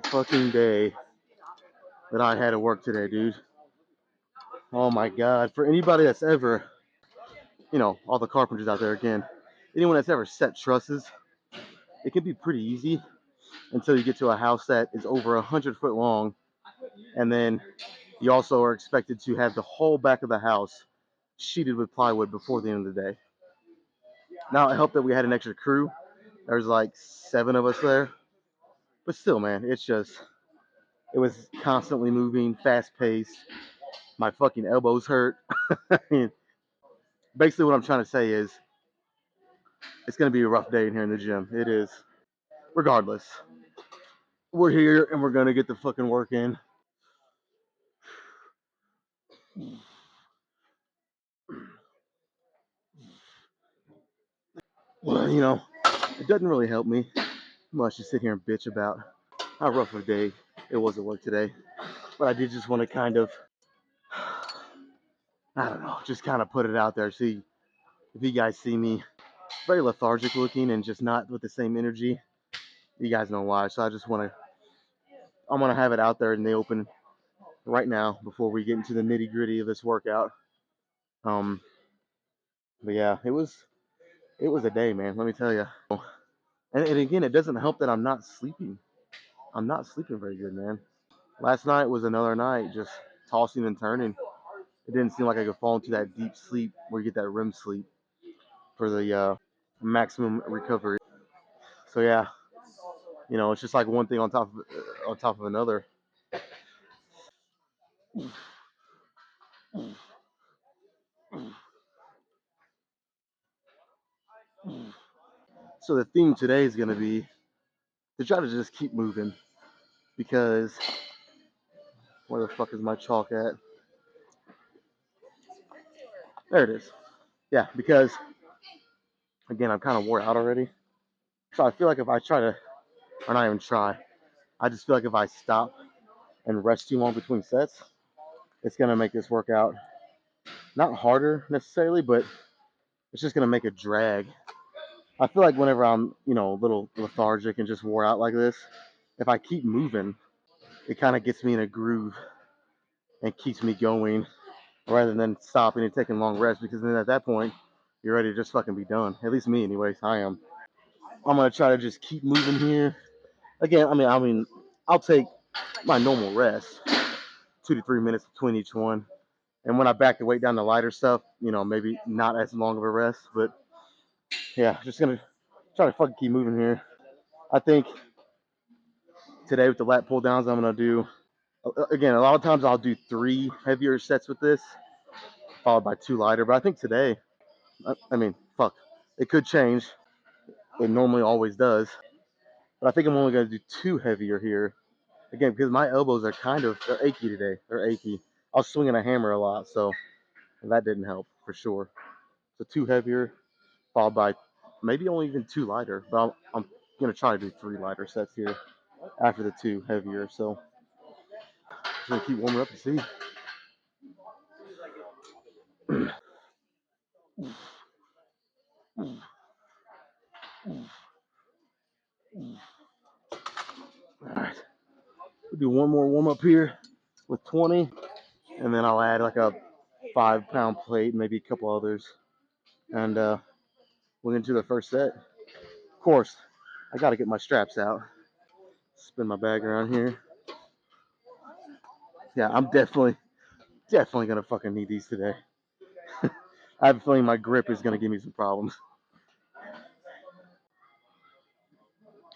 fucking day that I had to work today, dude. Oh my god. For anybody that's ever, all the carpenters out there again, anyone that's ever set trusses, it can be pretty easy until you get to a house that is over 100 foot long, and then you also are expected to have the whole back of the house sheeted with plywood before the end of the day. Now, it helped that we had an extra crew. There's like 7 of us there. But still, man, it was constantly moving, fast paced. My fucking elbows hurt. I mean, basically, what I'm trying to say is it's going to be a rough day in here in the gym. It is. Regardless, we're here and we're going to get the fucking work in. Well, it doesn't really help me much to sit here and bitch about how rough a day it was at work today. But I did just want to kind of, I don't know, just kind of put it out there. See if you guys see me very lethargic looking and just not with the same energy. You guys know why. So I'm going to have it out there in the open right now before we get into the nitty gritty of this workout. But yeah, it was a day, man. Let me tell you. And again, it doesn't help that I'm not sleeping. I'm not sleeping very good, man. Last night was another night just tossing and turning. It didn't seem like I could fall into that deep sleep where you get that REM sleep for the maximum recovery. So yeah, it's just like one thing on top of another. So the theme today is going to be to try to just keep moving, because where the fuck is my chalk at? There it is. Yeah, because again, I'm kind of wore out already. So I feel like if I try to, or not even try, I just feel like if I stop and rest too long between sets, it's going to make this workout not harder necessarily, but it's just going to make it drag. I feel like whenever I'm, a little lethargic and just wore out like this, if I keep moving, it kind of gets me in a groove and keeps me going rather than stopping and taking long rests, because then at that point, you're ready to just fucking be done. At least me, anyways. I am. I'm going to try to just keep moving here. Again, I'll take my normal rest, 2 to 3 minutes between each one. And when I back the weight down to lighter stuff, maybe not as long of a rest, but yeah, just gonna try to fucking keep moving here. I think today with the lat pull downs, I'm gonna do, again, a lot of times I'll do 3 heavier sets with this, followed by 2 lighter. But I think today, it could change. It normally always does. But I think I'm only gonna do 2 heavier here. Again, because my elbows are they're achy today. They're achy. I was swinging a hammer a lot, so that didn't help for sure. So 2 heavier, followed by maybe only even 2 lighter. But I'm gonna try to do 3 lighter sets here after the 2 heavier. So just gonna keep warming up and see. All right, we'll do one more warm up here with 20, and then I'll add like a 5-pound plate, maybe a couple others, and we'll get into the first set. Of course, I got to get my straps out. Spin my bag around here. Yeah, I'm definitely gonna fucking need these today. I have a feeling my grip is gonna give me some problems.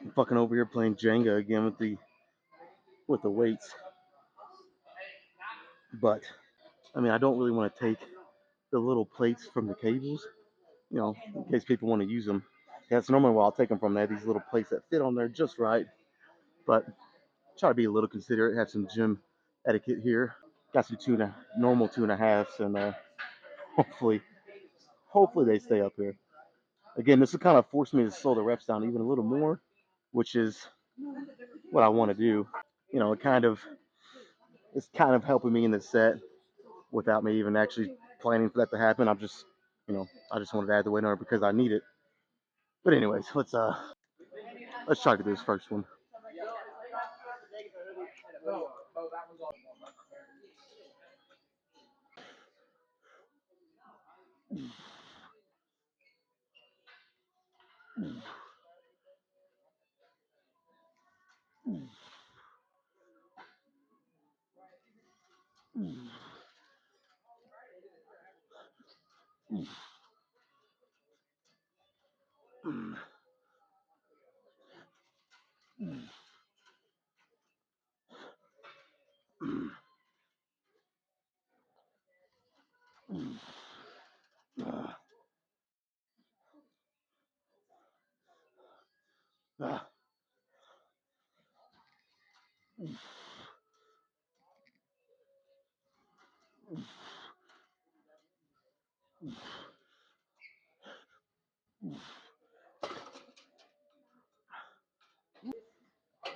I'm fucking over here playing Jenga again with the weights. But I don't really want to take the little plates from the cables, in case people want to use them. That's normally where I'll take them from. They have these little plates that fit on there just right. But try to be a little considerate, have some gym etiquette here. Got some normal 2.5s, and hopefully they stay up here. Again, this will kind of force me to slow the reps down even a little more, which is what I want to do. It's kind of helping me in this set without me even actually planning for that to happen. I just wanted to add the weight on it because I need it. But anyways, let's try to do this first one.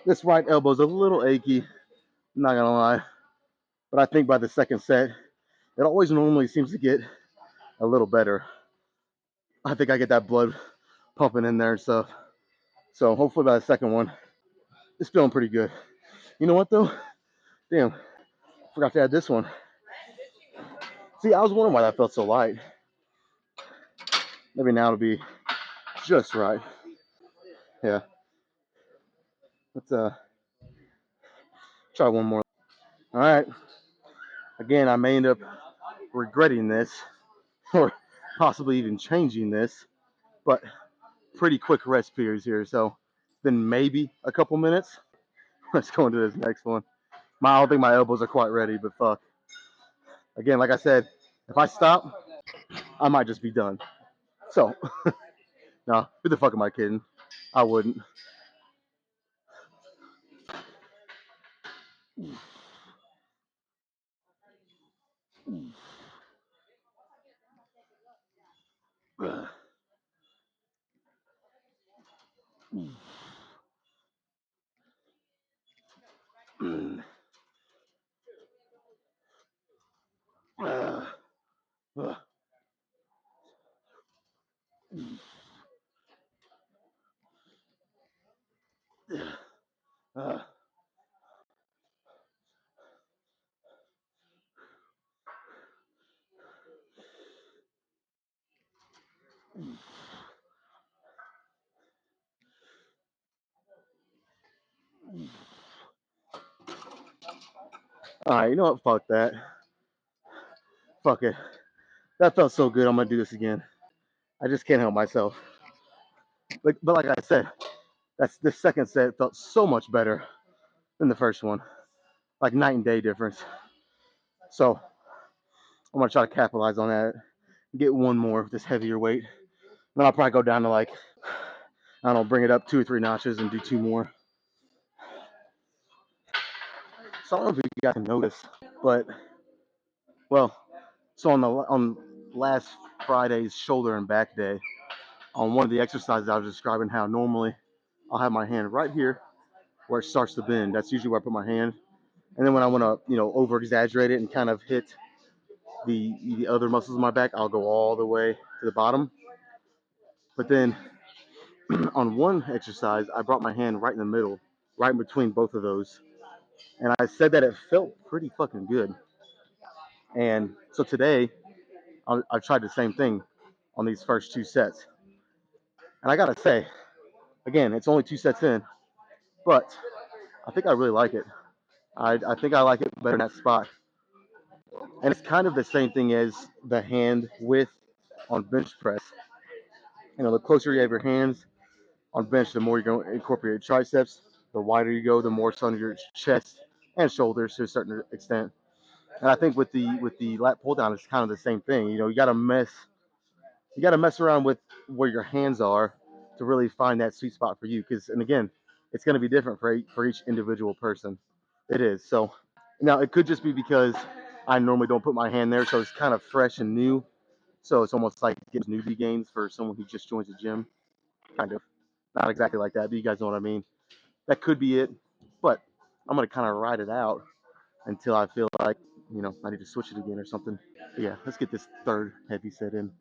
This right elbow's a little achy, I'm not gonna lie. But I think by the second set, it always normally seems to get a little better. I think I get that blood pumping in there and stuff. So hopefully by the second one, it's feeling pretty good. You know what though? Damn, forgot to add this one. See, I was wondering why that felt so light. Maybe now it'll be just right. Yeah. Let's try one more. All right. Again, I may end up regretting this or possibly even changing this, but pretty quick rest periods here. So then maybe a couple minutes. Let's go into this next one. I don't think my elbows are quite ready, but fuck. Again, like I said, if I stop, I might just be done. So, no, who the fuck am I kidding? I wouldn't. All right, you know what? Fuck that. Fuck it. That felt so good. I'm gonna do this again. I just can't help myself. But like I said, that's this second set felt so much better than the first one. Like night and day difference. So I'm gonna try to capitalize on that. Get one more with this heavier weight. Then I'll probably go down to like, I don't know, bring it up 2 or 3 notches and do two more. So I don't know if you guys can notice, but well, so on last Friday's shoulder and back day, on one of the exercises I was describing how normally I'll have my hand right here where it starts to bend. That's usually where I put my hand. And then when I want to, over exaggerate it and kind of hit the other muscles in my back, I'll go all the way to the bottom. But then on one exercise, I brought my hand right in the middle, right in between both of those. And I said that it felt pretty fucking good. And so today, I've tried the same thing on these first 2 sets. And I gotta say, again, it's only 2 sets in, but I think I really like it. I think I like it better in that spot. And it's kind of the same thing as the hand width on bench press. The closer you have your hands on bench, the more you're going to incorporate your triceps. The wider you go, the more it's on your chest and shoulders to a certain extent. And I think with the lat pull down, it's kind of the same thing. You got to mess around with where your hands are to really find that sweet spot for you. Because, and again, it's going to be different for each individual person. It is. So now it could just be because I normally don't put my hand there, so it's kind of fresh and new. So it's almost like getting newbie gains for someone who just joins the gym. Kind of. Not exactly like that, but you guys know what I mean. That could be it. But I'm going to kind of ride it out until I feel like, I need to switch it again or something. But yeah, let's get this third heavy set in.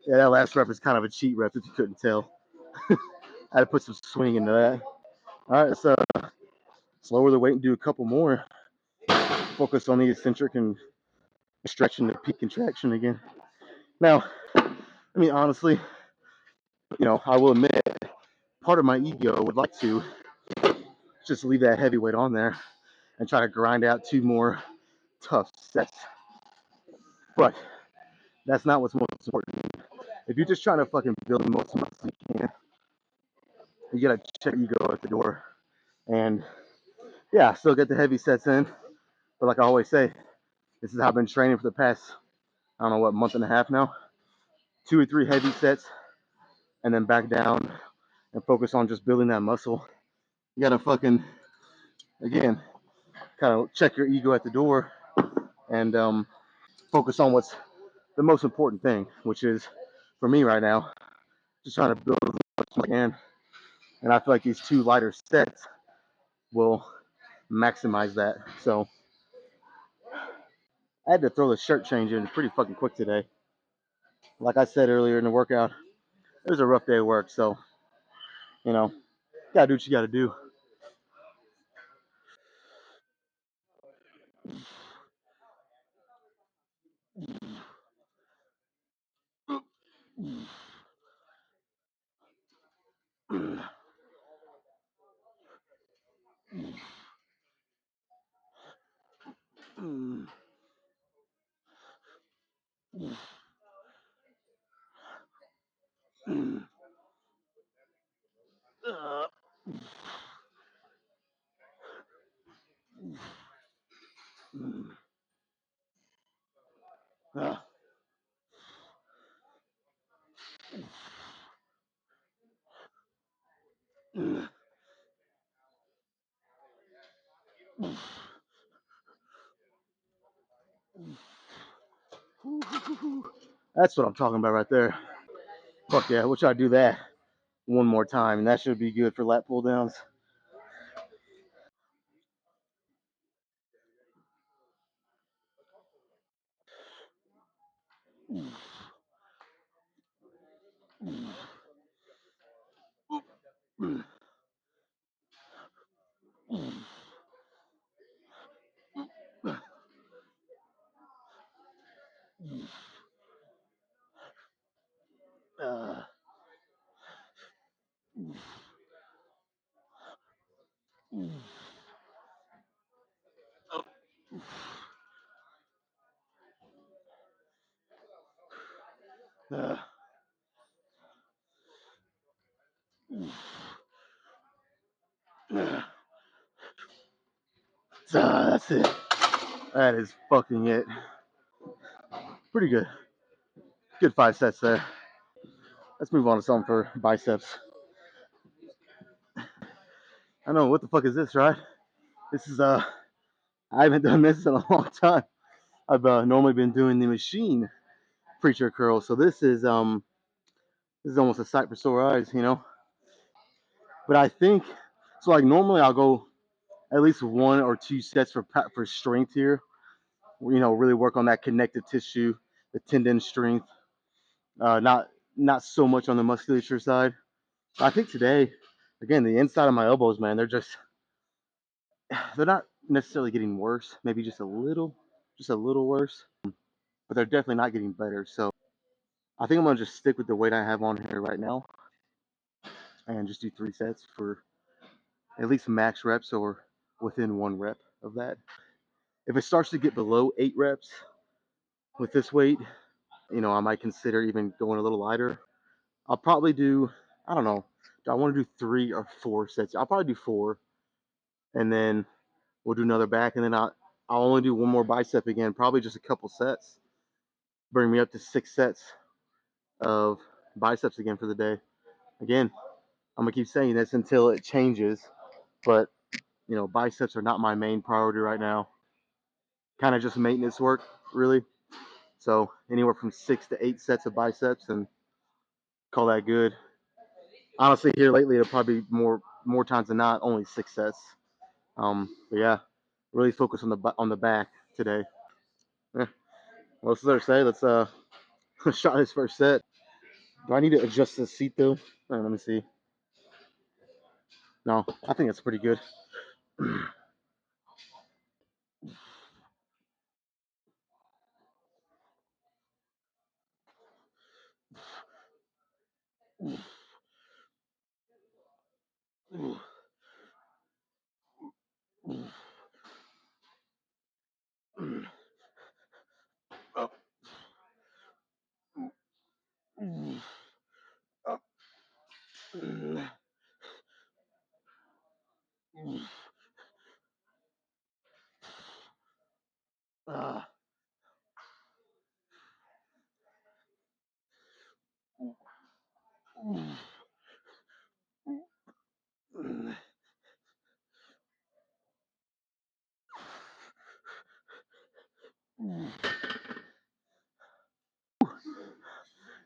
Yeah, that last rep is kind of a cheat rep if you couldn't tell. I had to put some swing into that. All right, so let's lower the weight and do a couple more. Focus on the eccentric and stretching the peak contraction again. Now, I mean, honestly, I will admit, part of my ego would like to just leave that heavy weight on there and try to grind out 2 more tough sets. But that's not what's most important. If you're just trying to fucking build the most muscle you can, you gotta check your ego at the door. And yeah, still get the heavy sets in. But like I always say, this is how I've been training for the past, I don't know what, month and a half now. 2 or 3 heavy sets, and then back down and focus on just building that muscle. You gotta fucking, again, kind of check your ego at the door and focus on what's the most important thing, which is, for me right now, just trying to build as much as I can. And I feel like these 2 lighter sets will maximize that. So I had to throw the shirt change in pretty fucking quick today. Like I said earlier in the workout, it was a rough day of work. So, you know, you gotta do what you gotta do. That's what I'm talking about right there. Fuck yeah, we'll try to do that 1 more time, and that should be good for lat pull downs. That's it. That is fucking it. Pretty good. Good 5 sets there. Let's move on to something for biceps. I know, what the fuck is this, right? This is I haven't done this in a long time. I've normally been doing the machine preacher curl, so this is almost a sight for sore eyes. But I think so. Like normally, I'll go at least 1 or 2 sets for strength here. Really work on that connective tissue, the tendon strength. Not so much on the musculature side. I think today, again, the inside of my elbows, man, they're not necessarily getting worse. Maybe just a little worse, but they're definitely not getting better. So I think I'm gonna just stick with the weight I have on here right now, and just do 3 sets for at least max reps or within 1 rep of that. If it starts to get below 8 reps with this weight, I might consider even going a little lighter. I'll probably do, I don't know, do I want to do 3 or 4 sets? I'll probably do 4, and then we'll do another back, and then I'll only do 1 more bicep again, probably just a couple sets. Bring me up to 6 sets of biceps again for the day. Again, I'm gonna keep saying this until it changes, but biceps are not my main priority right now. Kind of just maintenance work, really. So anywhere from 6 to 8 sets of biceps, and call that good. Honestly, here lately it'll probably be more times than not only 6 sets. But yeah, really focus on the back today. Yeah. What's there to say? Let's shot his first set. Do I need to adjust the seat though? Let me see. No, I think it's pretty good.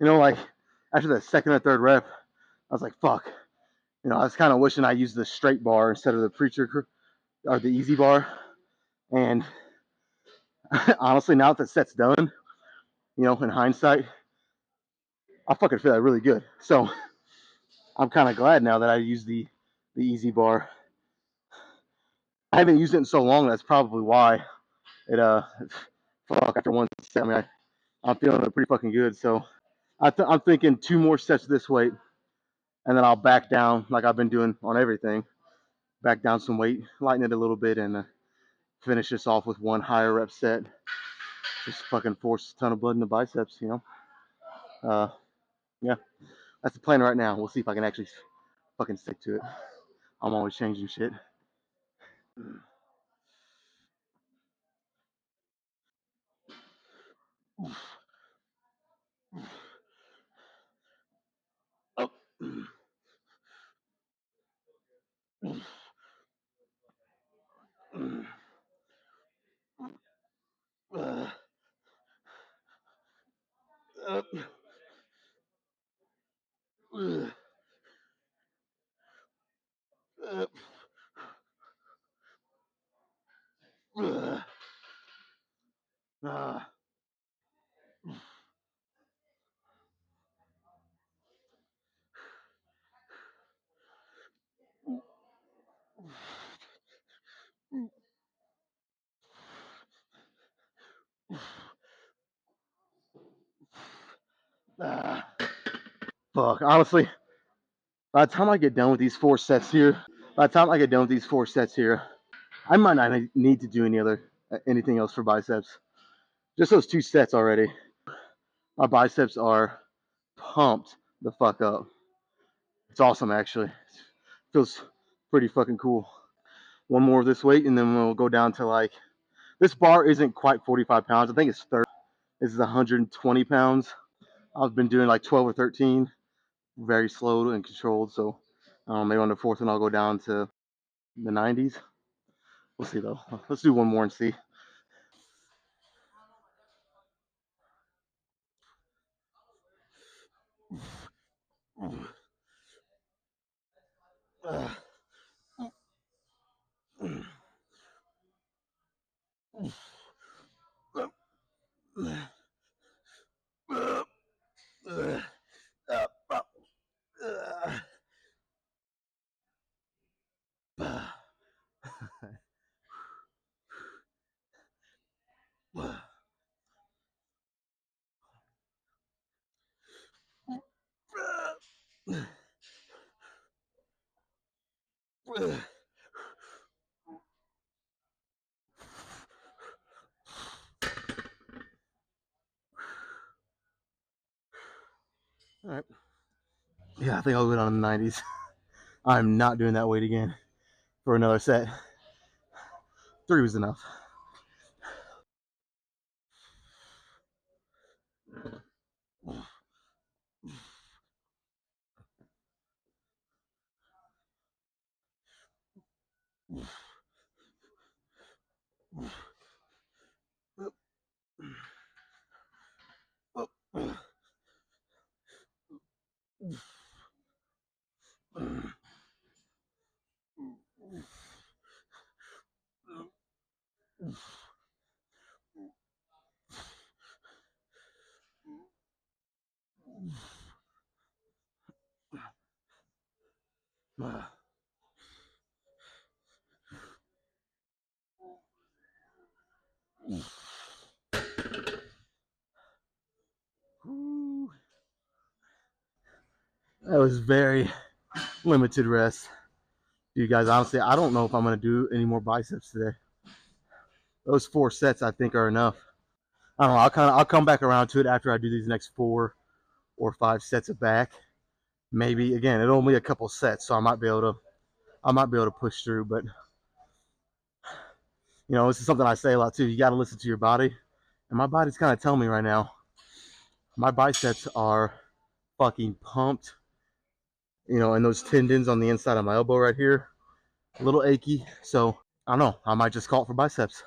Like after the second or third rep, I was like, fuck. I was kind of wishing I used the straight bar instead of the preacher or the easy bar. And honestly, now that the set's done, in hindsight, I fucking feel like really good. So I'm kind of glad now that I used the easy bar. I haven't used it in so long. That's probably why it fuck after one set. I mean, I'm feeling it pretty fucking good. So I'm thinking 2 more sets this weight, and then I'll back down like I've been doing on everything. Back down some weight, lighten it a little bit, and finish this off with one higher rep set. Just fucking force a ton of blood in the biceps. Yeah, that's the plan right now. We'll see if I can actually fucking stick to it. I'm always changing shit. Oh. Fuck, honestly, by the time I get done with these 4 sets here, I might not need to do anything else for biceps. Just those 2 sets already. My biceps are pumped the fuck up. It's awesome, actually. It feels pretty fucking cool. One more of this weight, and then we'll go down to like, this bar isn't quite 45 pounds. I think it's 30. This is 120 pounds. I've been doing like 12 or 13, very slow and controlled. So maybe on the fourth one, I'll go down to the 90s. We'll see though. Let's do one more and see. All right. Yeah, I think I'll go down to the 90s. I'm not doing that weight again for another set. 3 was enough. That was very limited rest. You guys, honestly, I don't know if I'm going to do any more biceps today. Those 4 sets, I think, are enough. I don't know. I'll come back around to it after I do these next 4 or 5 sets of back. Maybe again, it'll only be a couple sets, so I might be able to push through. But this is something I say a lot too. You got to listen to your body, and my body's kind of telling me right now. My biceps are fucking pumped. And those tendons on the inside of my elbow right here, a little achy. So I don't know. I might just call it for biceps.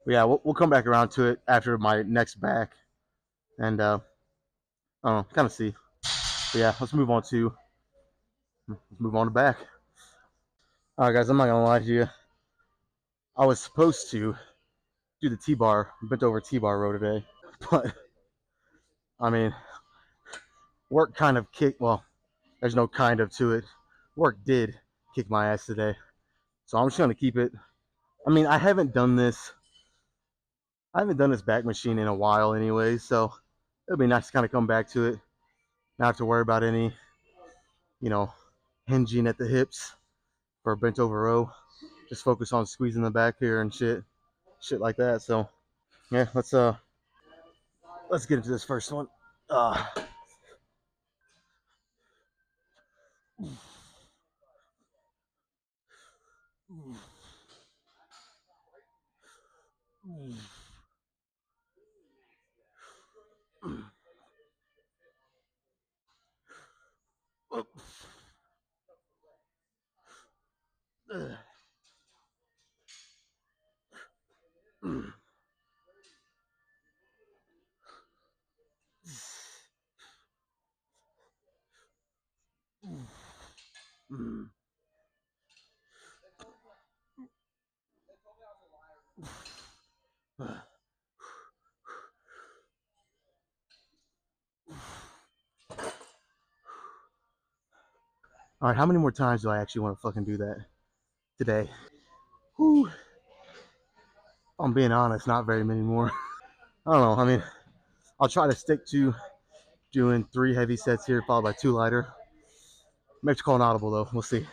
But yeah, we'll come back around to it after my next back, and I don't know, kind of see. But yeah, let's move on to back. All right, guys, I'm not gonna lie to you. I was supposed to do the T-bar, bent over T-bar row today, but I mean, work kind of kicked. Well, there's no kind of to it. Work did kick my ass today, so I'm just gonna keep it. I mean, I haven't done this back machine in a while anyway, so it'll be nice to kind of come back to it. Not have to worry about any, you know, hinging at the hips for a bent over row. Just focus on squeezing the back here and shit like that. So yeah, let's get into this first one. Uh, All right, how many more times do I actually want to fucking do that today? Whew. If I'm being honest, not very many more. I don't know. I mean, I'll try to stick to doing 3 heavy sets here, followed by 2 lighter. May have to call an audible though. We'll see.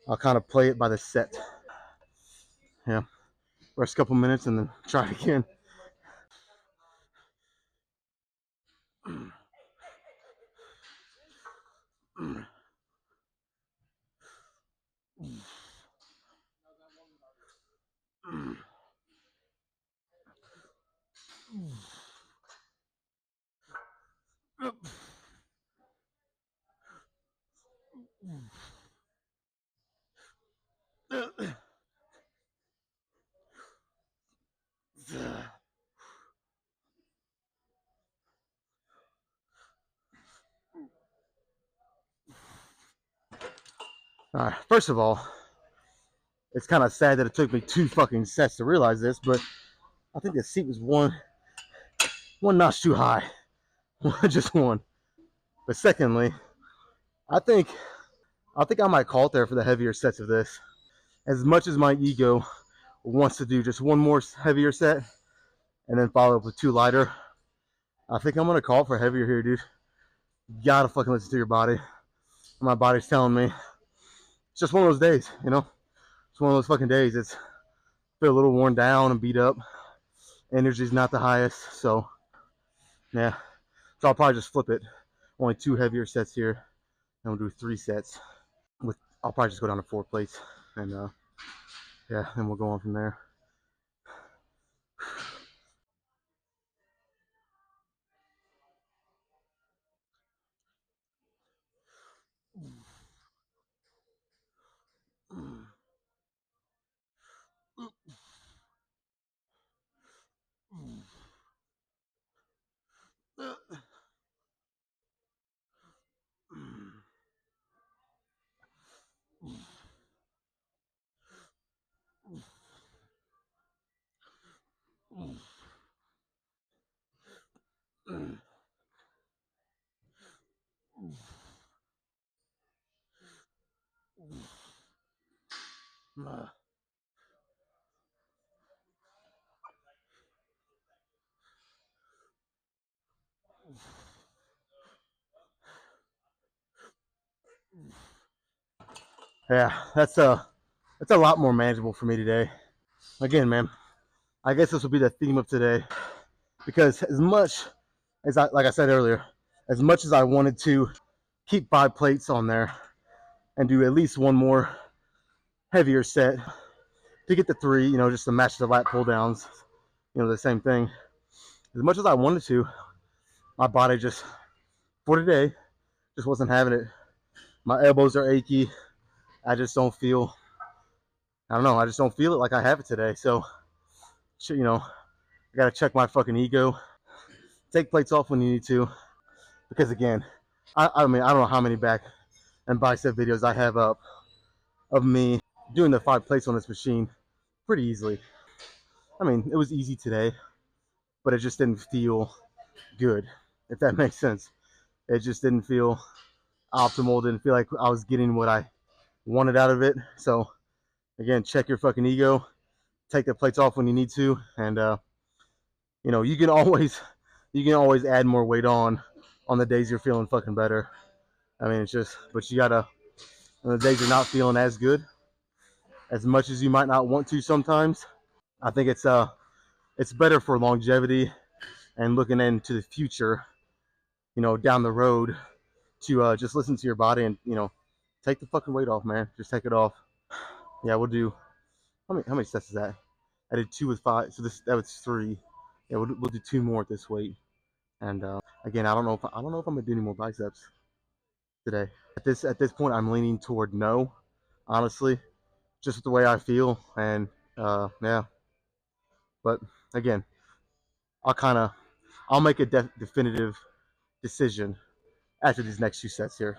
I'll kind of play it by the set. Yeah, rest a couple minutes and then try it again. All right. First of all, it's kind of sad that it took me 2 fucking sets to realize this, but I think the seat was one notch too high. Just one. But secondly, I think I might call it there for the heavier sets of this. As much as my ego wants to do just one more heavier set and then follow up with 2 lighter, I think I'm gonna call it for heavier here, dude. You gotta fucking listen to your body. My body's telling me it's just one of those days, you know. It's one of those fucking days. It's feel a little worn down and beat up. Energy's not the highest, so yeah. So I'll probably just flip it. Only 2 heavier sets here, and we'll do 3 sets. I'll probably just go down to 4 plates, and yeah, then we'll go on from there. Yeah, that's a lot more manageable for me today. Again, man, I guess this will be the theme of today because as much as like I said earlier, as much as I wanted to keep 5 plates on there and do at least one more heavier set to get the 3, just to match the lat pull downs, the same thing. As much as I wanted to, my body just for today just wasn't having it. My elbows are achy. I just don't feel. I don't know. I just don't feel it like I have it today. So, I gotta check my fucking ego. Take plates off when you need to, because again, I mean I don't know how many back and bicep videos I have up of me doing the 5 plates on this machine pretty easily. I mean, it was easy today, but it just didn't feel good, if that makes sense. It just didn't feel optimal. Didn't feel like I was getting what I wanted out of it. So again, check your fucking ego. Take the plates off when you need to, and you can always add more weight on the days you're feeling fucking better. I mean, it's just, but you gotta, on the days you're not feeling as good, as much as you might not want to sometimes. I think it's better for longevity and looking into the future, down the road, to just listen to your body and take the fucking weight off, man. Just take it off. Yeah, we'll do. How many sets is that? I did 2 with 5, so that was 3. Yeah, we'll do 2 more at this weight. And again, I don't know if I'm gonna do any more biceps today. At this point, I'm leaning toward no, honestly, just the way I feel. And yeah, but again, I'll make a definitive decision after these next 2 sets here.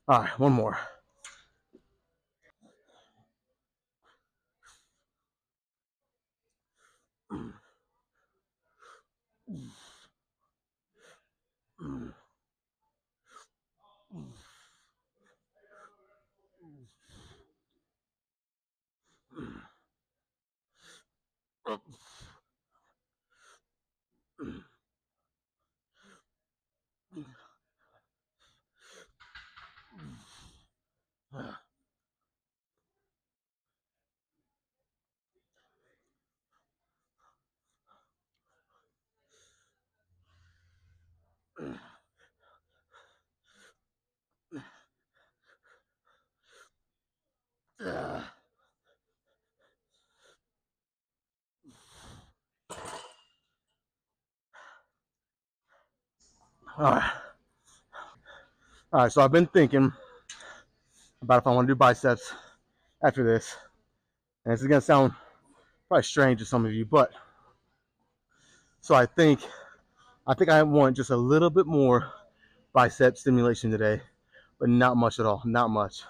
All right, one more. All right. All right, so I've been thinking about if I want to do biceps after this, and this is gonna sound probably strange to some of you, but so I think I want just a little bit more bicep stimulation today, but not much at all, not much.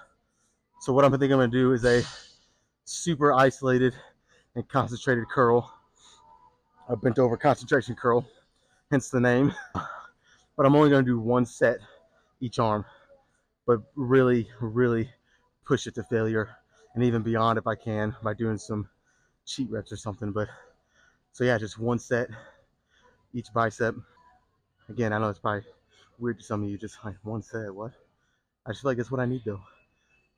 So what I'm thinking I'm gonna do is a super isolated and concentrated curl, a bent over concentration curl, hence the name. But I'm only gonna do 1 set each arm, but really, really push it to failure and even beyond if I can by doing some cheat reps or something. But so yeah, just 1 set each bicep. Again, I know it's probably weird to some of you, just like 1 set. What? I just feel like it's what I need though.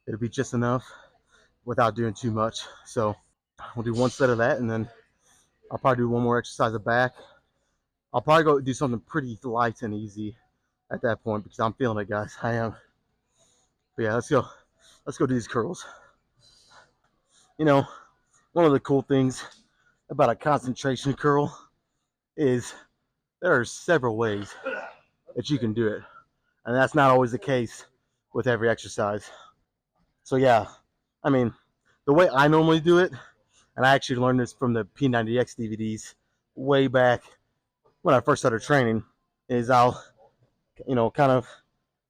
It'll be just enough without doing too much. So we'll do 1 set of that, and then I'll probably do 1 more exercise of back. I'll probably go do something pretty light and easy at that point because I'm feeling it, guys. I am. But yeah, let's go. let's go do these curls. You know, one of the cool things about a concentration curl is there are several ways that you can do it, and that's not always the case with every exercise. So yeah, I mean, the way I normally do it, and I actually learned this from the P90X DVDs way back when I first started training, is I'll, kind of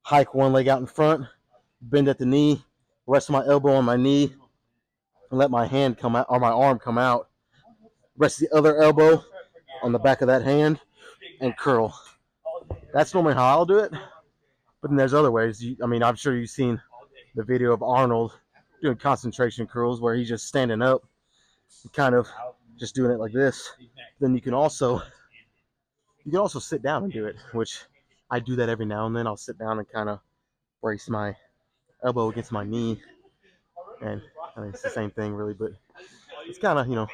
hike one leg out in front, bend at the knee, rest my elbow on my knee, and let my hand come out or my arm come out. Rest the other elbow on the back of that hand and curl. That's normally how I'll do it. But then there's other ways. I mean, I'm sure you've seen the video of Arnold doing concentration curls where he's just standing up, kind of just doing it like this. Then you can also sit down and do it, which I do that every now and then. I'll sit down and kind of brace my elbow against my knee, and I mean, it's the same thing really, but it's kind of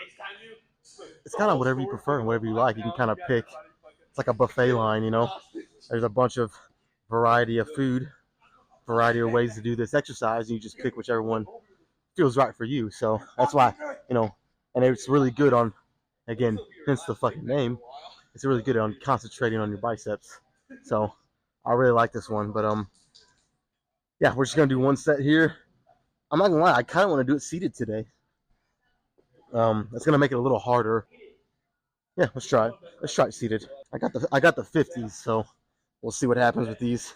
it's kind of whatever you prefer and whatever you like. You can kind of pick. It's like a buffet line. There's a bunch of variety of food, variety of ways to do this exercise, and you just pick whichever one feels right for you. So that's why, and it's really good on, again, hence the fucking name. It's really good on concentrating on your biceps. So I really like this one, but yeah, we're just gonna do one set here. I'm not gonna lie, I kind of want to do it seated today. It's gonna make it a little harder. Yeah, let's try it. Let's try it seated. I got the 50s, so we'll see what happens with these.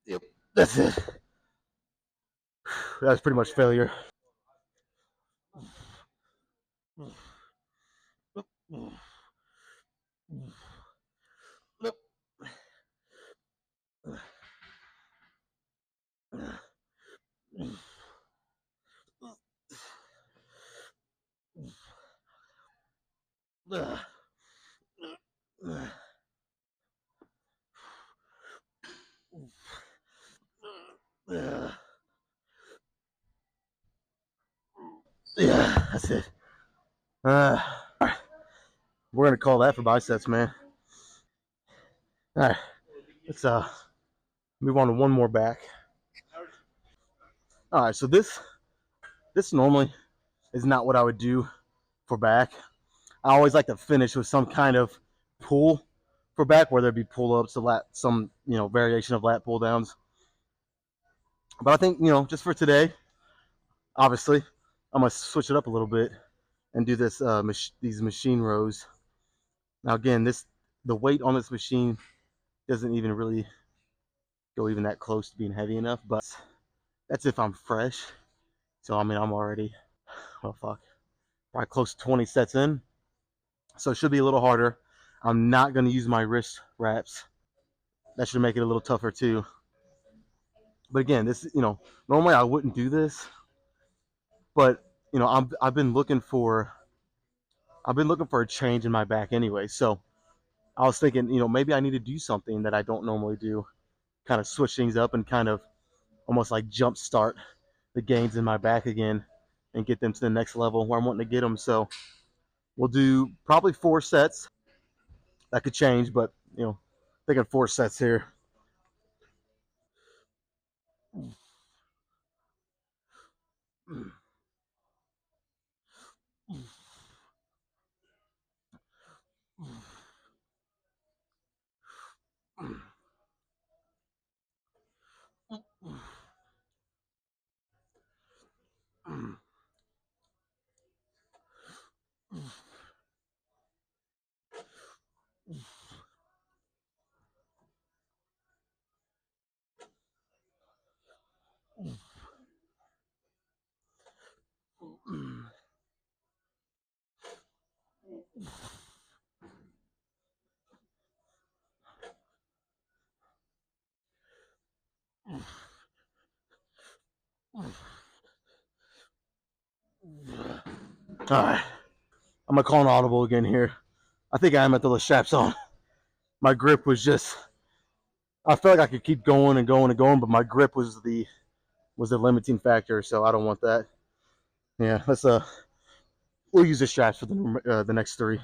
Yep, that's it. That's pretty much failure. Yeah, that's it. All right, we're gonna call that for biceps, man. All right, let's move on to one more back. All right, so this normally is not what I would do for back. I always like to finish with some kind of pull for back, whether it be pull ups, some variation of lat pull downs. But I think just for today, obviously, I'm gonna switch it up a little bit and do these machine rows. Now again, the weight on this machine doesn't even really go even that close to being heavy enough, but that's if I'm fresh. So I mean, I'm already, oh fuck, probably close to 20 sets in. So it should be a little harder. I'm not gonna use my wrist wraps. That should make it a little tougher too. But again, normally I wouldn't do this, but I've been looking for a change in my back anyway. So I was thinking, maybe I need to do something that I don't normally do, kind of switch things up and kind of almost like jump start the gains in my back again and get them to the next level where I'm wanting to get them. So we'll do probably 4 sets. That could change, but thinking 4 sets here. All right, I'm gonna call an audible again here. I think I am at the straps on. My grip was just, I felt like I could keep going and going and going, but my grip was the limiting factor. So I don't want that. Yeah, we'll use the straps for the next three.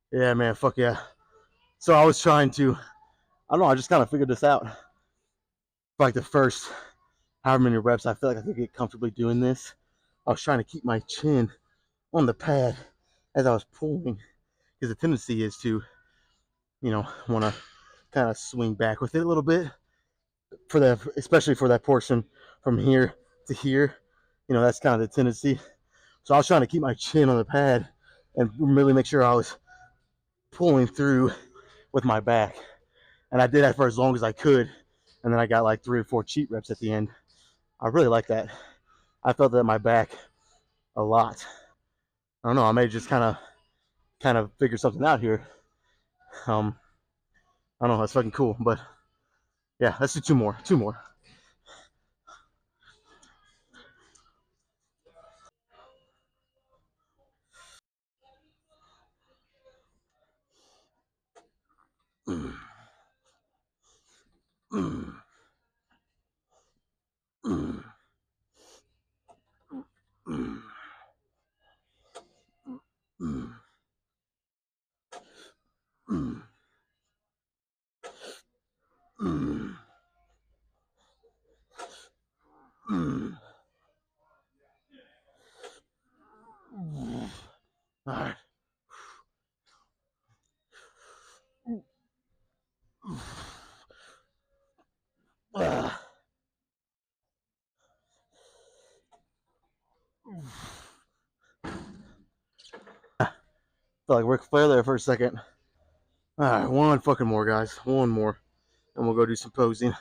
Yeah, man, fuck yeah. So I was trying to, I don't know, I just kind of figured this out. For like the first however many reps, I feel like I could get comfortably doing this. I was trying to keep my chin on the pad as I was pulling, because the tendency is to, want to kind of swing back with it a little bit for that, especially for that portion from here to here. That's kind of the tendency. So I was trying to keep my chin on the pad and really make sure I was pulling through with my back. And I did that for as long as I could. And then I got like 3 or 4 cheat reps at the end. I really like that. I felt that in my back a lot. I don't know. I may just kind of figure something out here. I don't know. That's fucking cool. But yeah, let's do two more. Two more. All right. Felt like Ric Flair there for a second. All right, one fucking more, guys. One more, and we'll go do some posing.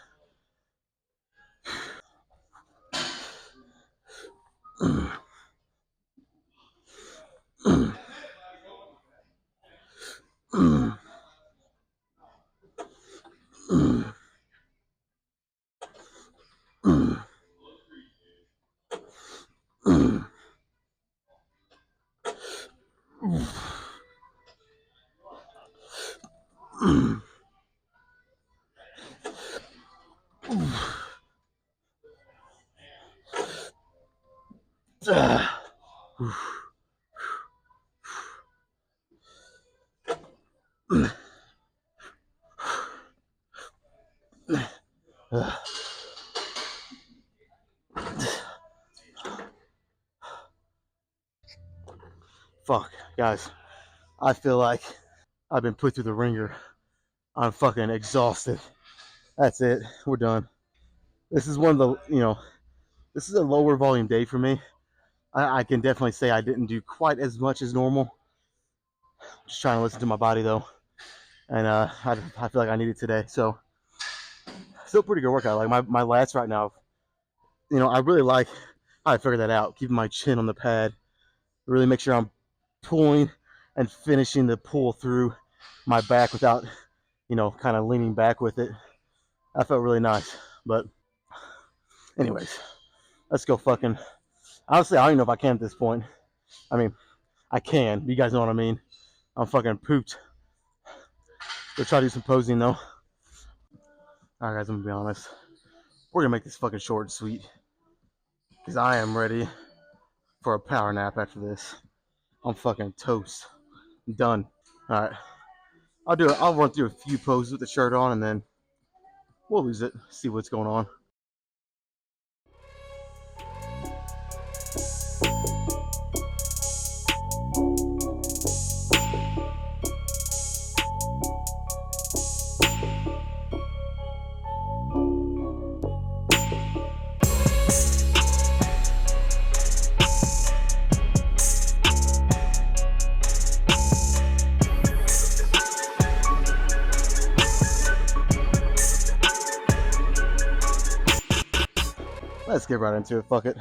Fuck, guys. I feel like I've been put through the ringer. I'm fucking exhausted. That's it. We're done. This is one of the, this is a lower volume day for me. I can definitely say I didn't do quite as much as normal. Just trying to listen to my body though, and I feel like I need it today. So still pretty good workout. Like my lats right now, I really like how I figured that out. Keeping my chin on the pad, really make sure I'm pulling and finishing the pull through my back without, kind of leaning back with it. That felt really nice. But anyways, let's go fucking. Honestly, I don't even know if I can at this point. I mean, I can. You guys know what I mean. I'm fucking pooped. We'll try to do some posing though. All right, guys, I'm gonna be honest. We're gonna make this fucking short and sweet because I am ready for a power nap after this. I'm fucking toast. I'm done. All right, I'll do it. I'll run through a few poses with the shirt on, and then we'll lose it. See what's going on. Let's get right into it. Fuck it.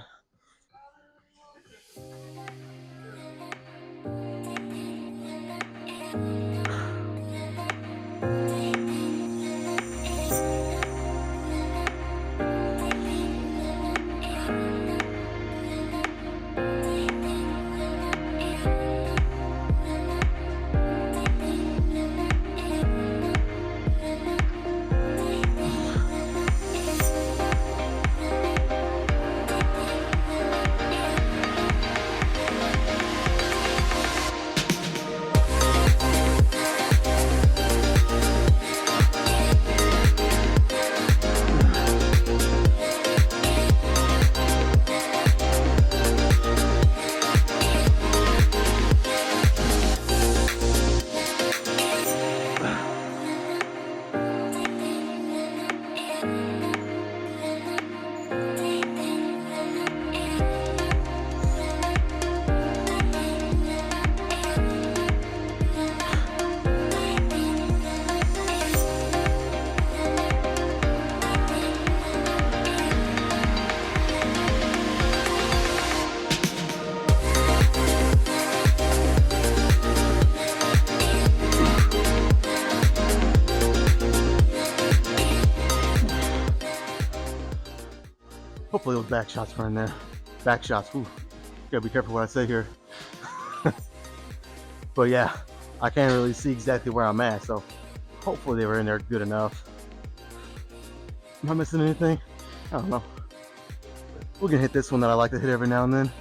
Hopefully those back shots were in there. Back shots. Ooh, gotta be careful what I say here. But yeah, I can't really see exactly where I'm at, so hopefully they were in there good enough. Am I missing anything? I don't know. We're gonna hit this one that I like to hit every now and then.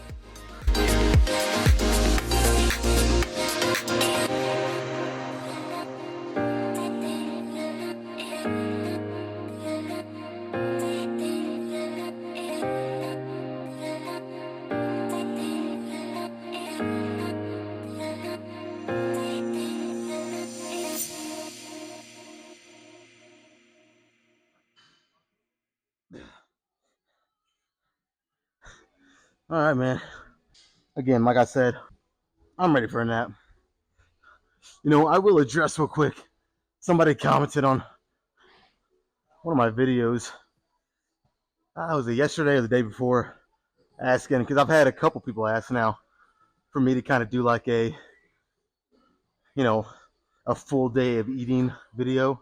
All right, man. Again, like I said, I'm ready for a nap. You know, I will address real quick. Somebody commented on one of my videos. Was it yesterday or the day before? Asking, because I've had a couple people ask now for me to kind of do like a, you know, a full day of eating video,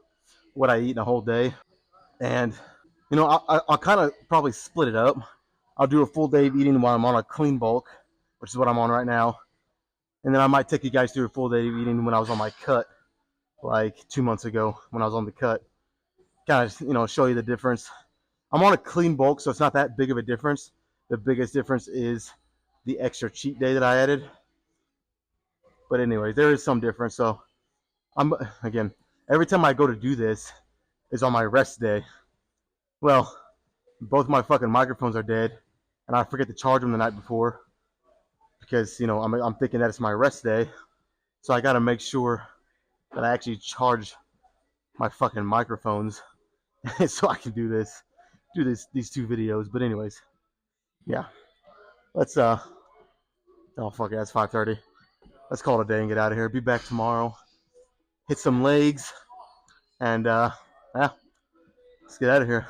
what I eat in a whole day. And, you know, I'll kind of probably split it up. I'll do a full day of eating while I'm on a clean bulk, which is what I'm on right now. And then I might take you guys through a full day of eating when I was on my cut, like 2 months ago when I was on the cut. Kind of, you know, show you the difference. I'm on a clean bulk, so it's not that big of a difference. The biggest difference is the extra cheat day that I added. But anyway, there is some difference. So again, every time I go to do this is on my rest day. Well, both my fucking microphones are dead, and I forget to charge them the night before because, you know, I'm thinking that it's my rest day. So I got to make sure that I actually charge my fucking microphones so I can do these two videos. But anyways, yeah, let's oh fuck it, it's 5:30. Let's call it a day and get out of here. Be back tomorrow. Hit some legs, and yeah, let's get out of here.